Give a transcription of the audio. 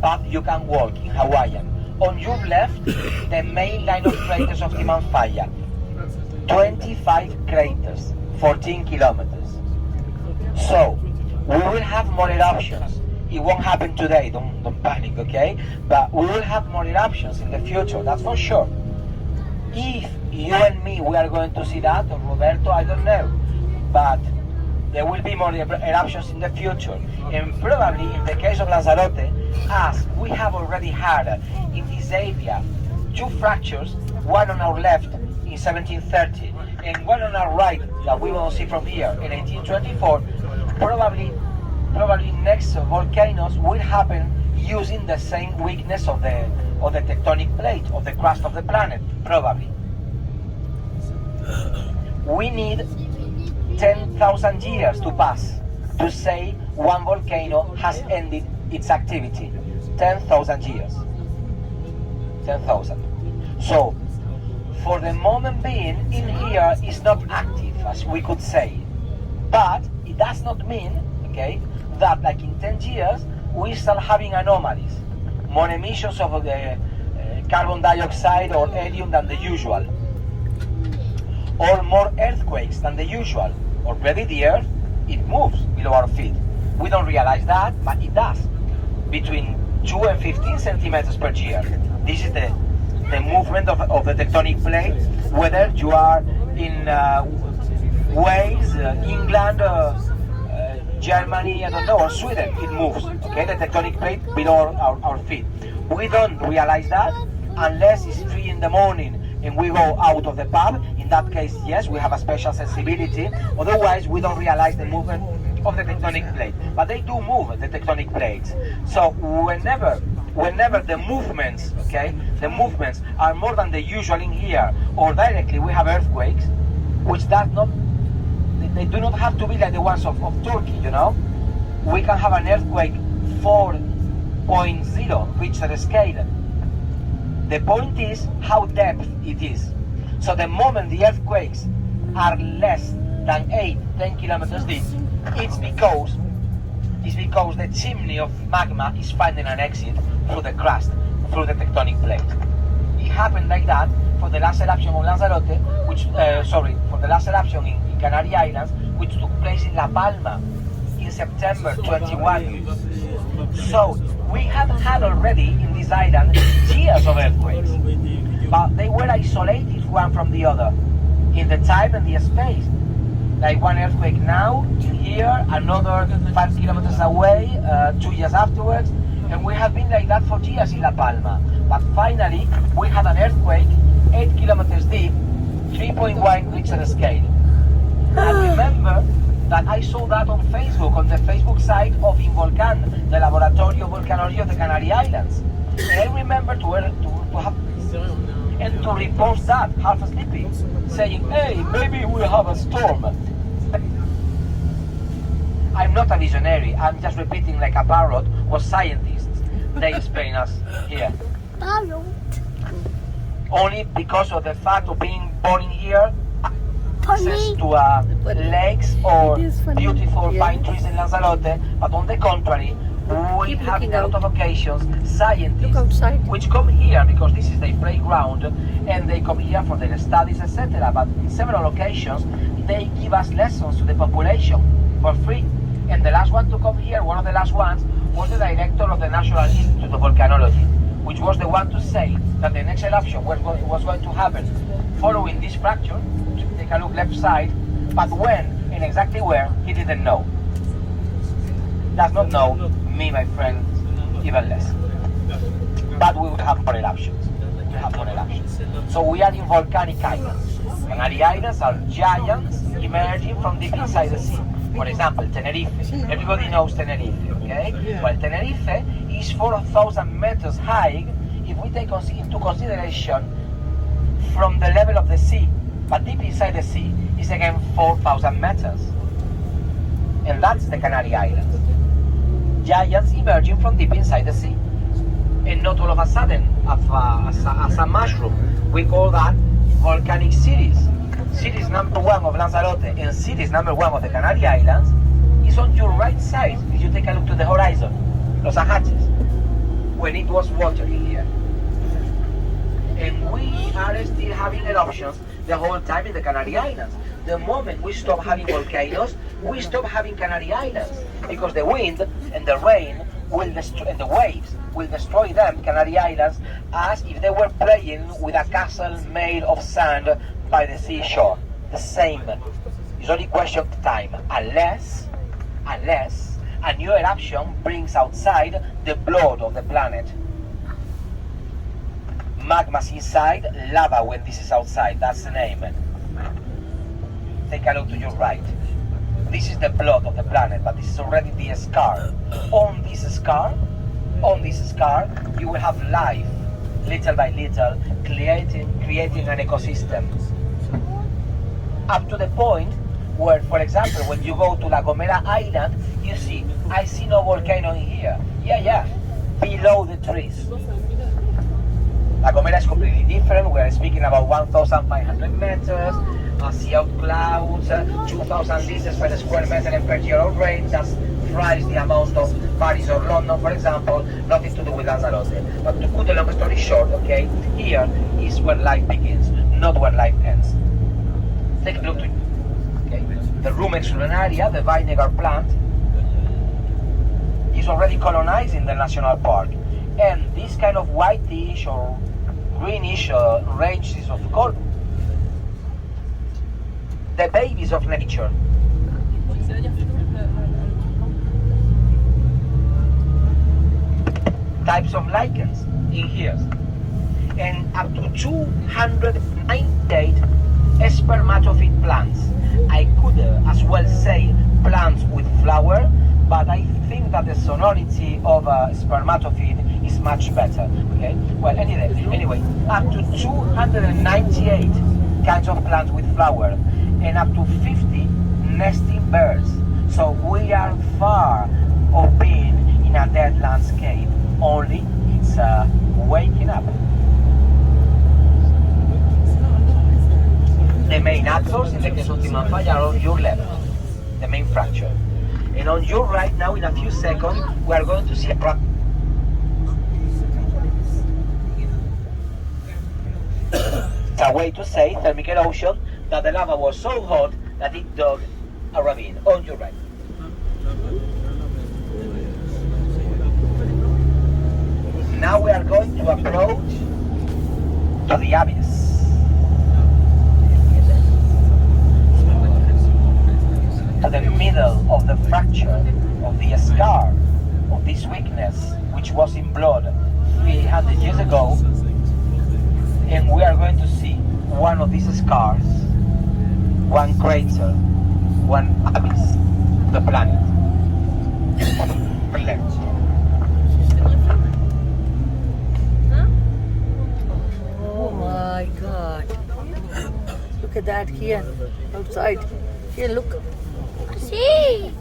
path you can walk in Hawaiian. On your left, the main line of craters of Timanfaya. 25 craters, 14 kilometers. So, we will have more eruptions. It won't happen today, don't panic, okay? But we will have more eruptions in the future, that's for sure. If you and me, we are going to see that, or Roberto, I don't know. But there will be more eruptions in the future. And probably in the case of Lanzarote, as we have already had in this area, 2 fractures, one on our left in 1730, and one on our right that we will see from here in 1824, probably next volcanoes will happen using the same weakness of the tectonic plate, of the crust of the planet, probably. We need 10,000 years to pass to say one volcano has ended its activity. 10,000 years. 10,000. So, for the moment being, in here is not active, as we could say. But it does not mean, okay, that like in 10 years, we start having anomalies. More emissions of the carbon dioxide or helium than the usual. Or more earthquakes than the usual. Already the earth, it moves below our feet. We don't realize that, but it does. Between 2 and 15 centimeters per year. This is the movement of the tectonic plate, whether you are in Wales, England, Germany, I don't know, or Sweden, it moves, okay, the tectonic plate below our feet. We don't realize that unless it's 3 in the morning and we go out of the pub. In that case, yes, we have a special sensibility. Otherwise, we don't realize the movement of the tectonic plate. But they do move, the tectonic plates. So whenever the movements, okay, the movements are more than the usual in here, or directly we have earthquakes, which does not, they do not have to be like the ones of Turkey, you know. We can have an earthquake 4.0 Richter scale. The point is how depth it is. So the moment the earthquakes are less than 8-10 kilometers deep, it's because the chimney of magma is finding an exit through the crust, through the tectonic plate. It happened like that for the last eruption of Lanzarote, for the last eruption in Canary Islands, which took place in La Palma in September 21. So we have had already in this island years of earthquakes, but they were isolated one from the other in the time and the space. Like one earthquake now, in here, another 5 kilometers away, 2 years afterwards, and we have been like that for years in La Palma. But finally, we had an earthquake 8 kilometers deep, 3.1 Richter scale. I remember that I saw that on Facebook, on the Facebook site of Involcan, the Laboratorio Volcanology of the Canary Islands. And I remember to have and to repost that, half asleep, saying, hey, maybe we'll have a storm. I'm not a visionary, I'm just repeating like a parrot what scientists, they explain us here. Parrot. Only because of the fact of being born in here, access to lakes or beautiful pine trees in Lanzarote, but on the contrary, we have in a lot of occasions scientists which come here because this is their playground and they come here for their studies, etc. But in several occasions, they give us lessons to the population for free. And the last one to come here, one of the last ones, was the director of the National Institute of Volcanology, which was the one to say that the next eruption was going to happen following this fracture. Take a look left side, but when and exactly where, he didn't know. Does not know, me, my friend, even less. But we will have more eruptions. We have more eruptions. So we are in volcanic islands. Canary Islands are giants emerging from deep inside the sea. For example, Tenerife. Everybody knows Tenerife, okay? Well, Tenerife is 4,000 meters high if we take into consideration from the level of the sea. But deep inside the sea is again 4,000 meters. And that's the Canary Islands. Giants emerging from deep inside the sea. And not all of a sudden, as a mushroom. We call that volcanic cities. Cities number 1 of Lanzarote and cities number 1 of the Canary Islands is on your right side if you take a look to the horizon, Los Ajaches. when it was watery here. And we are still having eruptions the whole time in the Canary Islands. The moment we stop having volcanoes, we stop having Canary Islands, because the wind and the rain will destroy, and the waves will destroy them, Canary Islands, as if they were playing with a castle made of sand by the seashore. The same. It's only a question of time, unless a new eruption brings outside the blood of the planet. Magma's inside, lava when this is outside, that's the name. Take a look to your right. This is the blood of the planet, but this is already the scar. On this scar, you will have life, little by little, creating an ecosystem. Up to the point where, for example, when you go to La Gomera Island, you see, I see no volcano in here. Yeah, below the trees. La Gomera is completely different. We are speaking about 1,500 meters, sea of clouds, 2,000 liters per square meter and per year of rain. That's thrice the amount of Paris or London, for example. Nothing to do with Lanzarote. But to put a long story short, okay, here is where life begins, not where life ends. Take a look to the Rumex lunaria, the vinegar plant, is already colonizing the national park. And this kind of whitish or greenish ranges of color, the babies of nature. Types of lichens in here. And up to 298 spermatophyte plants. I could as well say plants with flower, but I think that the sonority of a spermatophyte is much better. Okay. Well, anyway, up to 298 kinds of plants with flower, and up to 50 nesting birds. So we are far of being in a dead landscape. Only it's waking up. The main actors in the case of Timanfaya are on your left, the main fracture. And on your right now, in a few seconds, we are going to see a it's a way to say, thermic erosion, that the lava was so hot that it dug a ravine. On your right. Now we are going to approach to the abyss. To the middle of the fracture, of the scar, of this weakness, which was in blood 300 years ago. And we are going to see one of these scars, one crater, one abyss, the planet. Oh my God. Look at that here, outside. Here, look. See?